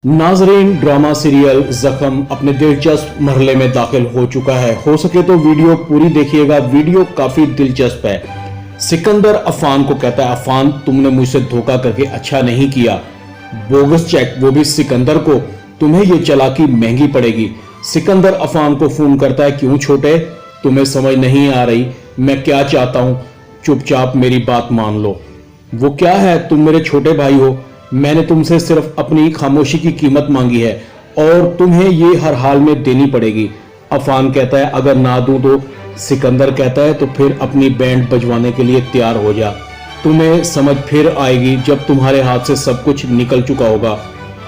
नाजरीन, drama serial जख्म अपने दिलचस्प मरहले में दाखिल हो चुका है। हो सके तो वीडियो पूरी देखिएगा, वीडियो काफी दिलचस्प है। सिकंदर अफान को कहता है, अफान तुमने मुझसे धोखा करके अच्छा नहीं किया, बोगस चेक, वो भी सिकंदर को, तुम्हें ये चालाकी महंगी पड़ेगी। सिकंदर अफान को फोन करता है, क्यों छोटे, तुम्हें समझ नहीं आ रही मैं क्या चाहता हूं, चुपचाप मेरी बात मान लो। वो क्या है, तुम मेरे छोटे भाई हो, मैंने तुमसे सिर्फ अपनी खामोशी की कीमत मांगी है और तुम्हें ये हर हाल में देनी पड़ेगी। अफान कहता है, अगर ना दूं तो? सिकंदर कहता है, तो फिर अपनी बैंड बजवाने के लिए तैयार हो जा, तुम्हें समझ फिर आएगी जब तुम्हारे हाथ से सब कुछ निकल चुका होगा।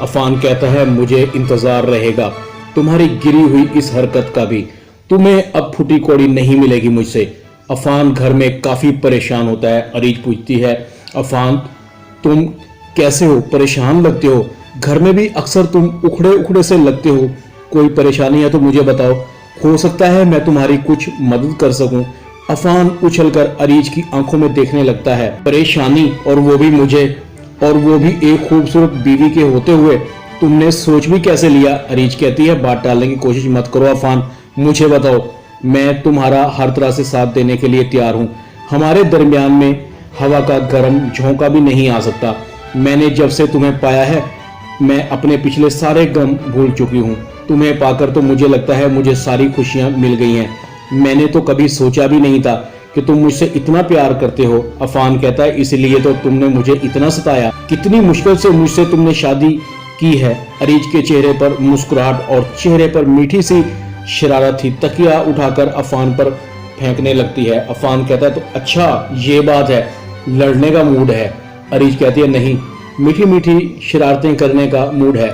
अफान कहता है, मुझे इंतजार रहेगा तुम्हारी गिरी हुई इस हरकत का भी, तुम्हें अब फूटी कौड़ी नहीं मिलेगी मुझसे। अफान घर में काफी परेशान होता है। अरीज पूछती है, अफान तुम कैसे हो, परेशान लगते हो, घर में भी अक्सर तुम उखड़े उखड़े से लगते हो, कोई परेशानी है तो मुझे बताओ, हो सकता है मैं तुम्हारी कुछ मदद कर सकूं। अफान उछलकर अरीज की आंखों में देखने लगता है। परेशानी, और वो भी मुझे, और वो भी एक खूबसूरत बीवी के होते हुए, तुमने सोच भी कैसे लिया? अरीज कहती है, बात टालने की कोशिश मत करो अफान, मुझे बताओ, मैं तुम्हारा हर तरह से साथ देने के लिए तैयार हूँ। हमारे दरमियान में हवा का गर्म झोंका भी नहीं आ सकता। मैंने जब से तुम्हें पाया है मैं अपने पिछले सारे गम भूल चुकी हूँ। तुम्हें पाकर तो मुझे लगता है मुझे सारी खुशियां मिल गई हैं। मैंने तो कभी सोचा भी नहीं था कि तुम मुझसे इतना प्यार करते हो। अफान कहता है, इसलिए तो तुमने मुझे इतना सताया, कितनी मुश्किल से मुझसे तुमने शादी की है। अरीज के चेहरे पर मुस्कुराहट और चेहरे पर मीठी सी शरारत थी। तकिया उठाकर अफान पर फेंकने लगती है। अफान कहता है, तो अच्छा ये बात है, लड़ने का मूड है? अरीज कहती है, नहीं, मीठी मीठी शरारतें करने का मूड है।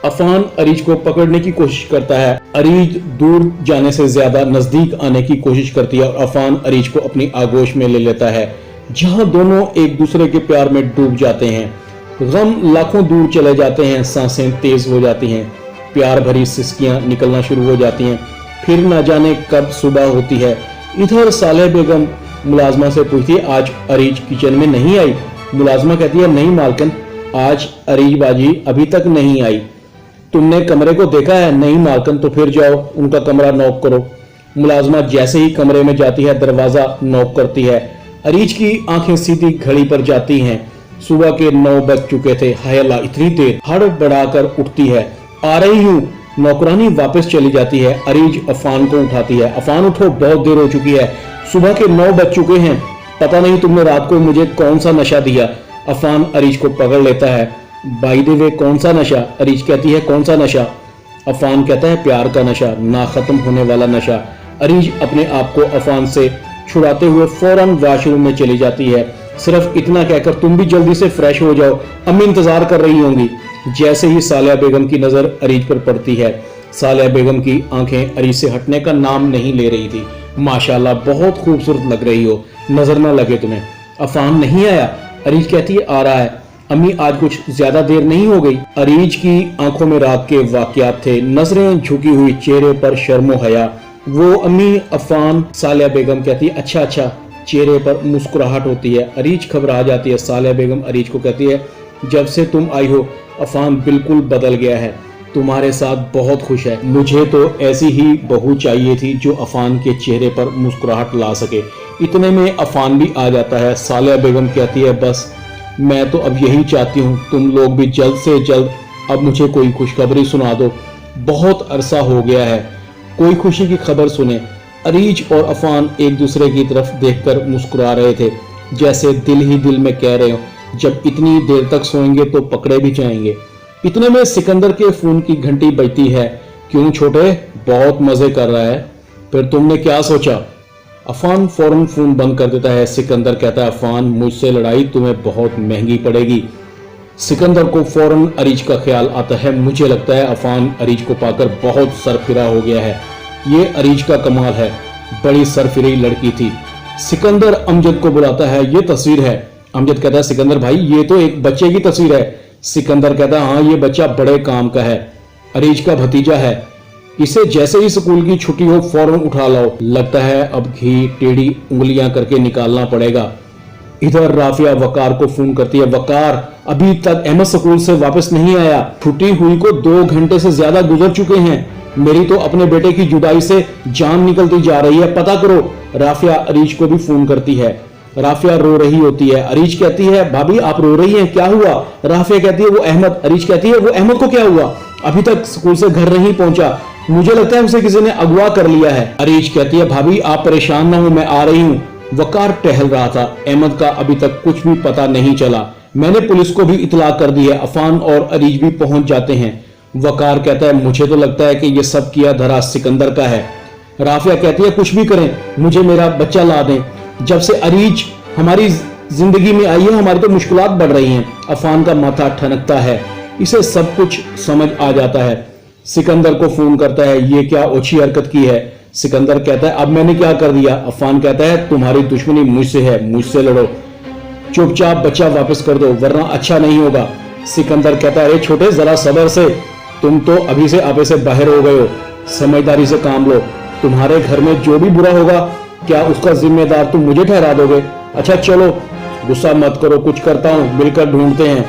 अफान अरीज को पकड़ने की कोशिश करता है। अरीज दूर जाने से ज्यादा नजदीक आने की कोशिश करती है और अफान अरीज को अपनी आगोश में ले लेता है, जहां दोनों एक दूसरे के प्यार में डूब जाते हैं। गम लाखों दूर चले जाते हैं, सांसें तेज हो जाती हैं, प्यार भरी सिसकियां निकलना शुरू हो जाती हैं। फिर न जाने कब सुबह होती है। इधर सालेह बेगम मुलाजमा से पूछती है, आज अरीज किचन में नहीं आई? मुलाजमा कहती है, नहीं मालकिन, आज अरीज बाजी अभी तक नहीं आई। तुमने कमरे को देखा है? नहीं मालकिन, तो फिर जाओ उनका कमरा नॉक करो। मुलाजमा जैसे ही कमरे में जाती है दरवाजा नॉक करती है। अरीज की आंखें सीधी घड़ी पर जाती हैं। सुबह के 9 बज चुके थे। हाय अल्लाह, इतनी देर! हड़बड़ाकर उठती है। आ रही हूँ। नौकरानी वापस चली जाती है। अरीज अफान को उठाती है। अफान उठो, बहुत देर हो चुकी है, सुबह के 9 बज चुके हैं, पता नहीं तुमने रात को मुझे कौन सा नशा दिया। अफान अरीज को पकड़ लेता है। बाय द वे, कौन सा नशा? अरीज कहती है, कौन सा नशा? अफान कहता है, प्यार का नशा, ना खत्म होने वाला नशा। अरीज अपने आप को अफान से छुड़ाते हुए फौरन वॉशरूम में चली जाती है। सिर्फ इतना कहकर, तुम भी जल्दी से फ्रेश हो जाओ, अम्मी इंतजार कर रही होंगी। जैसे ही सालिया बेगम की नजर अरीज पर पड़ती है, सालिया बेगम की आंखें अरीज से हटने का नाम नहीं ले रही थी। माशाल्लाह, बहुत खूबसूरत लग रही हो, नजर ना लगे तुम्हें। अफान नहीं आया? अरीज कहती है, आ रहा है। अम्मी, आज कुछ ज्यादा देर नहीं हो गई? अरीज की आंखों में रात के वाकयात थे, नजरें झुकी हुई, चेहरे पर शर्मो हया। वो अम्मी, अफान। सालिया बेगम कहती है, अच्छा अच्छा। चेहरे पर मुस्कुराहट होती है। अरीज घबरा जाती है। सालिया बेगम अरीज को कहती है, जब से तुम आई हो अफान बिल्कुल बदल गया है, तुम्हारे साथ बहुत खुश है। मुझे तो ऐसी ही बहू चाहिए थी जो अफान के चेहरे पर मुस्कुराहट ला सके। इतने में अफान भी आ जाता है। सालिया बेगम कहती है, बस मैं तो अब यही चाहती हूँ, तुम लोग भी जल्द से जल्द अब मुझे कोई खुशखबरी सुना दो, बहुत अरसा हो गया है, कोई खुशी की खबर सुने। अरीज और अफान एक दूसरे की तरफ देखकर मुस्कुरा रहे थे, जैसे दिल ही दिल में कह रहे हो, जब इतनी देर तक सोएंगे तो पकड़े भी जाएंगे। इतने में सिकंदर के फोन की घंटी बजती है। क्यों छोटे, बहुत मजे कर रहा है, फिर तुमने क्या सोचा? अफान फौरन फोन बंद कर देता है। सिकंदर कहता है, अफान मुझसे लड़ाई तुम्हें बहुत महंगी पड़ेगी। सिकंदर को फौरन अरीज का ख्याल आता है। मुझे लगता है अफान अरीज को पाकर बहुत सरफिरा हो गया है। ये अरीज का कमाल है, बड़ी सरफिरी लड़की थी। सिकंदर अमजद को बुलाता है। ये तस्वीर है। अमजद कहता है, सिकंदर भाई, ये तो एक बच्चे की तस्वीर है। सिकंदर कहता है, हाँ, ये बच्चा बड़े काम का है, अरीज का भतीजा है, इसे जैसे ही स्कूल की छुट्टी हो फौरन उठा लाओ। लगता है अब घी टेढ़ी उंगलियां करके निकालना पड़ेगा। इधर राफिया वकार को फोन करती है। वकार, अभी तक अहमद स्कूल से वापस नहीं आया, छुट्टी हुई को 2 घंटे से ज्यादा गुजर चुके हैं, मेरी तो अपने बेटे की जुदाई से जान निकलती जा रही है, पता करो। राफिया अरीज को भी फोन करती है। राफिया रो रही होती है। अरीज कहती है, भाभी आप रो रही हैं, क्या हुआ? राफिया कहती है, वो अहमद। अरीज कहती है, वो अहमद को क्या हुआ? अभी तक स्कूल से घर नहीं पहुंचा, मुझे लगता है उसे किसी ने अगवा कर लिया है। अरीज कहती है, भाभी आप परेशान ना हो, मैं आ रही हूँ। वकार टहल रहा था। अहमद का अभी तक कुछ भी पता नहीं चला, मैंने पुलिस को भी इतला कर दी है। अफान और अरीज भी पहुंच जाते हैं। वकार कहता है, मुझे तो लगता है कि ये सब किया धरा सिकंदर का है। राफिया कहती है, कुछ भी करें, मुझे मेरा बच्चा ला दें। जब से अरीज हमारी जिंदगी में आई है, हमारी तो मुश्किलात बढ़ रही हैं। अफान का माथा ठनकता है, इसे सब कुछ समझ आ जाता है। सिकंदर को फोन करता है, ये क्या ओछी हरकत की है? सिकंदर कहता है, अब मैंने क्या कर दिया? अफान कहता है, तुम्हारी दुश्मनी मुझसे है, मुझसे लड़ो, चुपचाप बच्चा वापस कर दो वरना अच्छा नहीं होगा। सिकंदर कहता है, अरे छोटे जरा सब्र से, तुम तो अभी से आपे से बाहर हो गए हो, समझदारी से काम लो। तुम्हारे घर में जो भी बुरा होगा, क्या उसका जिम्मेदार तुम मुझे ठहरा दोगे? अच्छा चलो गुस्सा मत करो, कुछ करता हूं, मिलकर ढूंढते हैं।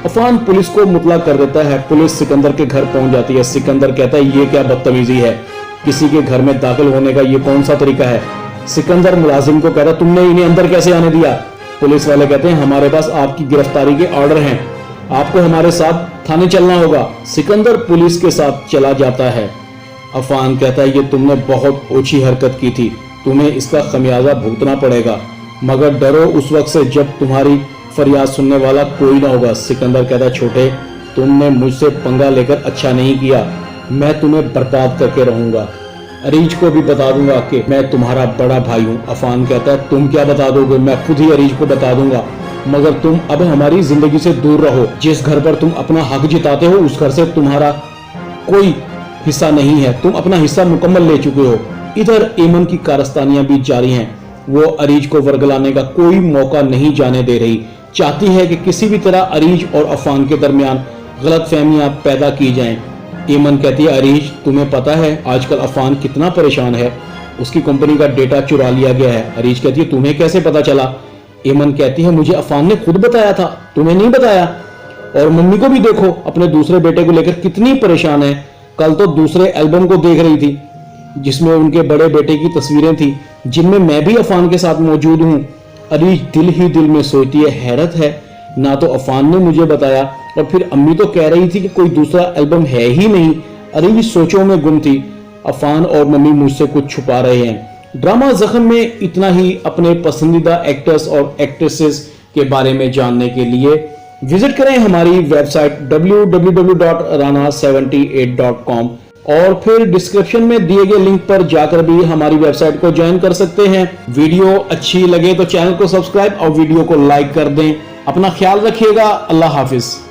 अफान पुलिस को मुतला कर देता है। पुलिस सिकंदर के घर पहुंच जाती है। सिकंदर कहता है, ये क्या बदतमीजी है, किसी के घर में दाखिल होने का ये कौन सा तरीका है? सिकंदर मुलाजिम को कहता है, तुमने इन्हें अंदर कैसे आने दिया? पुलिस वाले कहते हैं, हमारे पास आपकी गिरफ्तारी के ऑर्डर हैं, आपको हमारे साथ थाने चलना होगा। सिकंदर पुलिस के साथ चला जाता है। अफान कहता है, ये तुमने बहुत ओछी हरकत की थी, तुम्हें इसका खमियाजा भुगतना पड़ेगा, मगर डरो उस वक्त से जब तुम्हारी फरियाद सुनने वाला कोई ना होगा। सिकंदर कहता है, छोटे तुमने मुझसे पंगा लेकर अच्छा नहीं किया, मैं तुम्हें बर्बाद करके रहूंगा, अरीज को भी बता दूंगा कि मैं तुम्हारा बड़ा भाई हूं। अफान कहता है, तुम क्या बता दोगे? मैं खुद ही अरीज को बता दूंगा, मगर तुम अब हमारी जिंदगी से दूर रहो। जिस घर पर तुम अपना हक जिताते हो उस घर से तुम्हारा कोई हिस्सा नहीं है, तुम अपना हिस्सा मुकम्मल ले चुके हो। इधर एमन की कारस्तानियां भी जारी हैं। वो अरीज को वर्गलाने का कोई मौका नहीं जाने दे रही, चाहती है कि किसी भी तरह अरीज और अफान के दरमियान गलतफहमियां पैदा की जाएं। एमन कहती है, अरीज तुम्हें पता है आजकल अफान कितना परेशान है, उसकी कंपनी का डेटा चुरा लिया गया है। अरीज कहती है, तुम्हें कैसे पता चला? एमन कहती है, मुझे अफान ने खुद बताया था, तुम्हें नहीं बताया? और मम्मी को भी देखो, अपने दूसरे बेटे को लेकर कितनी परेशान है, कल तो दूसरे एल्बम को देख रही थी जिसमें उनके बड़े बेटे की तस्वीरें थी, जिनमें मैं भी अफान के साथ मौजूद हूँ। अरीज दिल ही दिल में सोचती है, हैरत है, ना तो अफान ने मुझे बताया और फिर अम्मी तो कह रही थी कि कोई दूसरा एल्बम है ही नहीं। अरीज सोचों में गुम थी, अफान और मम्मी मुझसे कुछ छुपा रहे हैं। ड्रामा जख्म में इतना ही। अपने पसंदीदा एक्टर्स और एक्ट्रेसेस के बारे में जानने के लिए विजिट करें हमारी वेबसाइट www.rana78.com और फिर डिस्क्रिप्शन में दिए गए लिंक पर जाकर भी हमारी वेबसाइट को ज्वाइन कर सकते हैं। वीडियो अच्छी लगे तो चैनल को सब्सक्राइब और वीडियो को लाइक कर दें। अपना ख्याल रखिएगा। अल्लाह हाफिज।